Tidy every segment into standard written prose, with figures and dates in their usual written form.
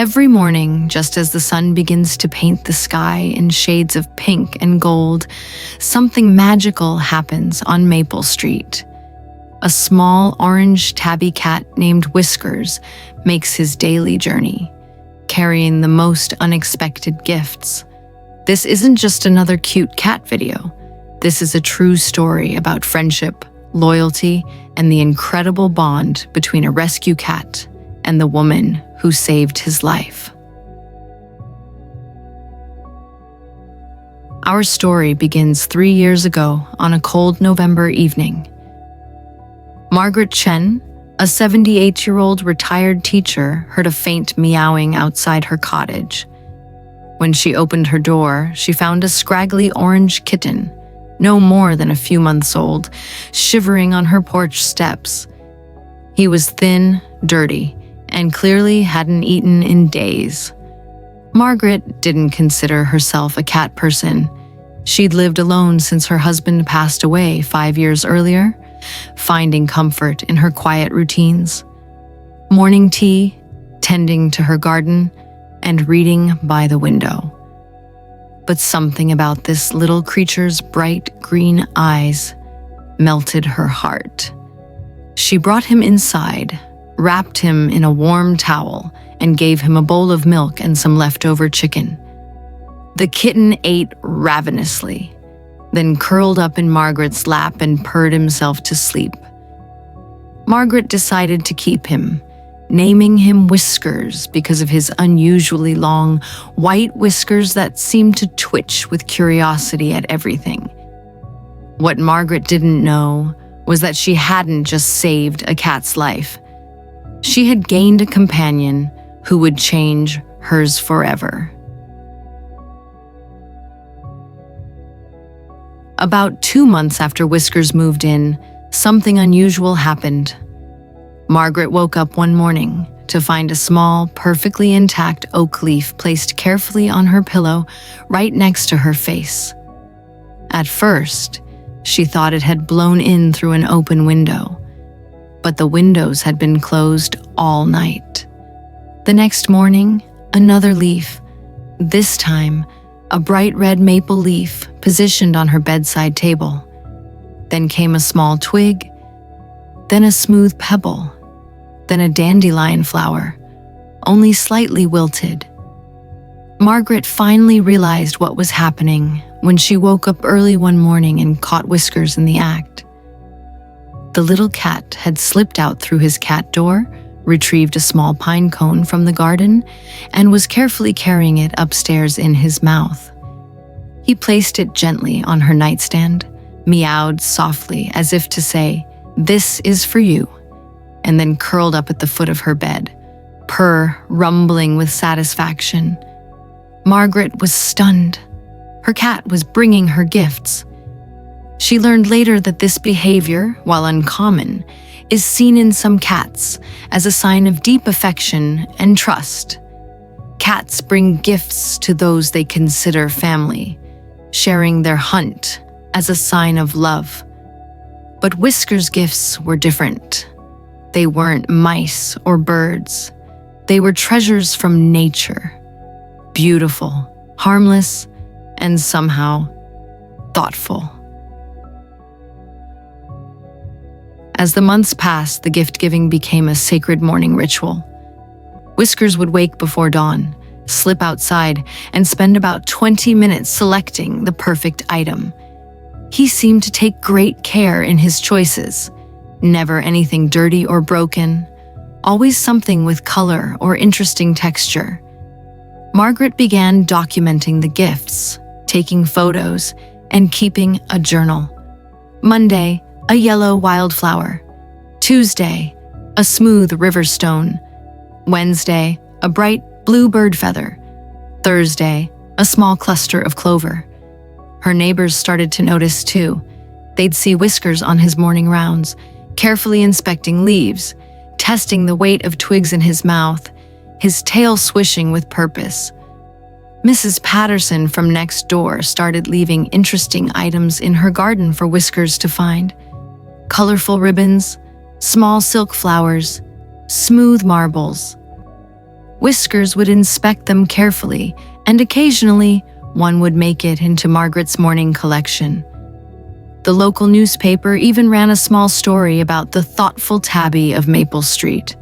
Every morning, just as the sun begins to paint the sky in shades of pink and gold, something magical happens on Maple Street. A small orange tabby cat named Whiskers makes his daily journey, carrying the most unexpected gifts. This isn't just another cute cat video. This is a true story about friendship, loyalty, and the incredible bond between a rescue cat and the woman who saved his life. Our story begins 3 years ago on a cold November evening. Margaret Chen, a 78-year-old retired teacher, heard a faint meowing outside her cottage. When she opened her door, she found a scraggly orange kitten, no more than a few months old, shivering on her porch steps. He was thin, dirty, and clearly hadn't eaten in days. Margaret didn't consider herself a cat person. She'd lived alone since her husband passed away 5 years earlier, finding comfort in her quiet routines. Morning tea, tending to her garden, and reading by the window. But something about this little creature's bright green eyes melted her heart. She brought him inside, wrapped him in a warm towel, and gave him a bowl of milk and some leftover chicken. The kitten ate ravenously, then curled up in Margaret's lap and purred himself to sleep. Margaret decided to keep him, naming him Whiskers because of his unusually long, white whiskers that seemed to twitch with curiosity at everything. What Margaret didn't know was that she hadn't just saved a cat's life. She had gained a companion who would change hers forever. About 2 months after Whiskers moved in, something unusual happened. Margaret woke up one morning to find a small, perfectly intact oak leaf placed carefully on her pillow right next to her face. At first, she thought it had blown in through an open window, but the windows had been closed all night. The next morning, another leaf, this time a bright red maple leaf positioned on her bedside table. Then came a small twig, then a smooth pebble, then a dandelion flower, only slightly wilted. Margaret finally realized what was happening when she woke up early one morning and caught Whiskers in the act. The little cat had slipped out through his cat door, retrieved a small pine cone from the garden, and was carefully carrying it upstairs in his mouth. He placed it gently on her nightstand, meowed softly as if to say, "This is for you," and then curled up at the foot of her bed, purr rumbling with satisfaction. Margaret was stunned. Her cat was bringing her gifts. She learned later that this behavior, while uncommon, is seen in some cats as a sign of deep affection and trust. Cats bring gifts to those they consider family, sharing their hunt as a sign of love. But Whiskers' gifts were different. They weren't mice or birds. They were treasures from nature, beautiful, harmless, and somehow thoughtful. As the months passed, the gift-giving became a sacred morning ritual. Whiskers would wake before dawn, slip outside, and spend about 20 minutes selecting the perfect item. He seemed to take great care in his choices. Never anything dirty or broken, always something with color or interesting texture. Margaret began documenting the gifts, taking photos, and keeping a journal. Monday, a yellow wildflower. Tuesday, a smooth river stone. Wednesday, a bright blue bird feather. Thursday, a small cluster of clover. Her neighbors started to notice too. They'd see Whiskers on his morning rounds, carefully inspecting leaves, testing the weight of twigs in his mouth, his tail swishing with purpose. Mrs. Patterson from next door started leaving interesting items in her garden for Whiskers to find. Colorful ribbons, small silk flowers, smooth marbles. Whiskers would inspect them carefully, and occasionally, one would make it into Margaret's morning collection. The local newspaper even ran a small story about the thoughtful tabby of Maple Street.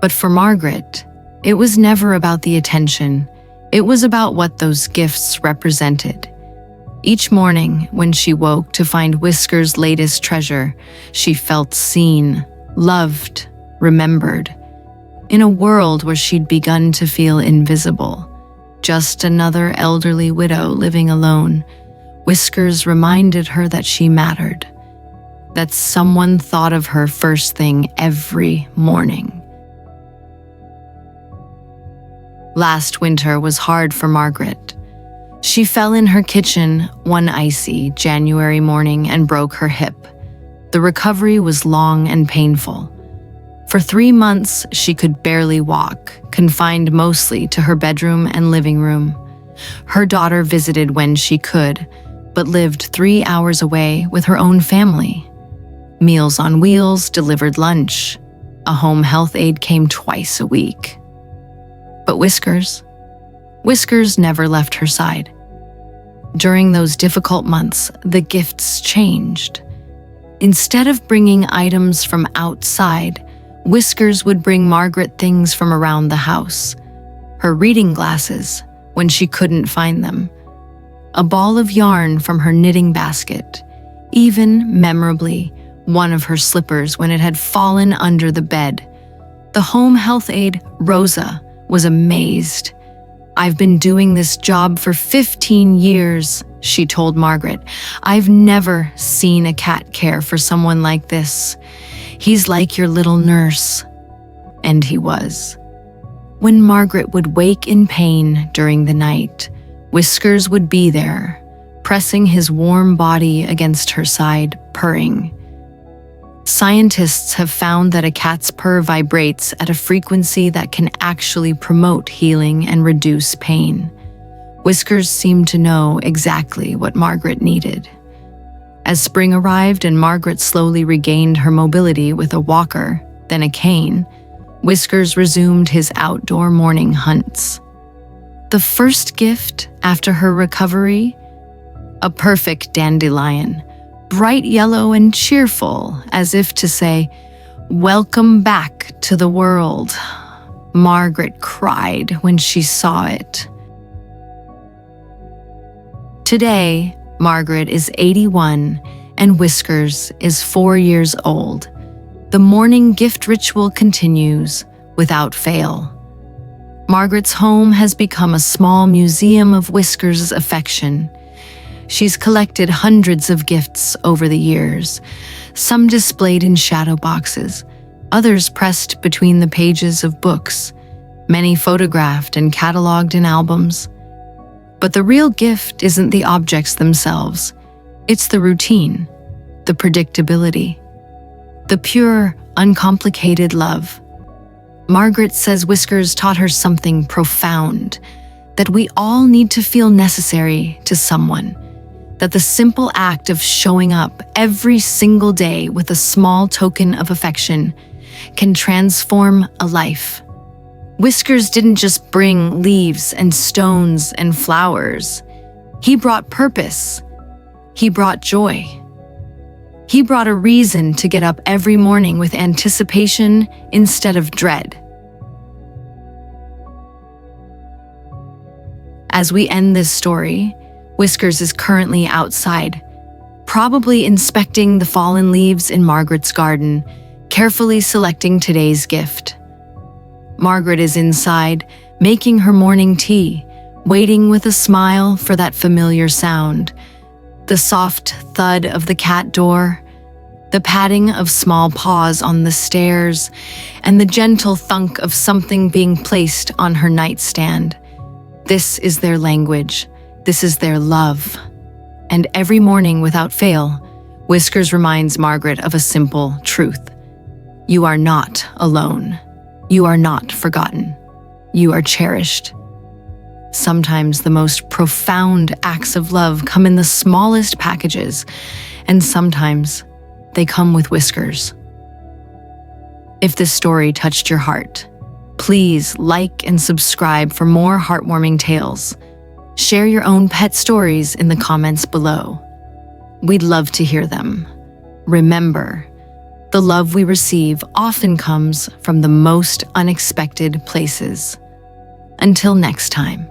But for Margaret, it was never about the attention. It was about what those gifts represented. Each morning, when she woke to find Whiskers' latest treasure, she felt seen, loved, remembered. In a world where she'd begun to feel invisible, just another elderly widow living alone, Whiskers reminded her that she mattered, that someone thought of her first thing every morning. Last winter was hard for Margaret. She fell in her kitchen one icy January morning and broke her hip. The recovery was long and painful. For 3 months, she could barely walk, confined mostly to her bedroom and living room. Her daughter visited when she could, but lived 3 hours away with her own family. Meals on Wheels delivered lunch. A home health aide came twice a week. But Whiskers never left her side. During those difficult months, the gifts changed. Instead of bringing items from outside, Whiskers would bring Margaret things from around the house. Her reading glasses, when she couldn't find them. A ball of yarn from her knitting basket. Even, memorably, one of her slippers when it had fallen under the bed. The home health aide, Rosa, was amazed. "I've been doing this job for 15 years, she told Margaret. "I've never seen a cat care for someone like this. He's like your little nurse." And he was. When Margaret would wake in pain during the night, Whiskers would be there, pressing his warm body against her side, purring. Scientists have found that a cat's purr vibrates at a frequency that can actually promote healing and reduce pain. Whiskers seemed to know exactly what Margaret needed. As spring arrived and Margaret slowly regained her mobility with a walker, then a cane, Whiskers resumed his outdoor morning hunts. The first gift after her recovery? A perfect dandelion, bright yellow and cheerful, as if to say, "Welcome back to the world." Margaret cried when she saw it. Today, Margaret is 81 and Whiskers is 4 years old. The morning gift ritual continues without fail. Margaret's home has become a small museum of Whiskers' affection. She's collected hundreds of gifts over the years, some displayed in shadow boxes, others pressed between the pages of books, many photographed and cataloged in albums. But the real gift isn't the objects themselves. It's the routine, the predictability, the pure, uncomplicated love. Margaret says Whiskers taught her something profound, that we all need to feel necessary to someone, that the simple act of showing up every single day with a small token of affection can transform a life. Whiskers didn't just bring leaves and stones and flowers. He brought purpose. He brought joy. He brought a reason to get up every morning with anticipation instead of dread. As we end this story, Whiskers is currently outside, probably inspecting the fallen leaves in Margaret's garden, carefully selecting today's gift. Margaret is inside, making her morning tea, waiting with a smile for that familiar sound. The soft thud of the cat door, the patting of small paws on the stairs, and the gentle thunk of something being placed on her nightstand. This is their language. This is their love. And every morning, without fail, Whiskers reminds Margaret of a simple truth. You are not alone. You are not forgotten. You are cherished. Sometimes the most profound acts of love come in the smallest packages, and sometimes they come with Whiskers. If this story touched your heart, Please like and subscribe for more heartwarming tales. Share your own pet stories in the comments below. We'd love to hear them. Remember, the love we receive often comes from the most unexpected places. Until next time.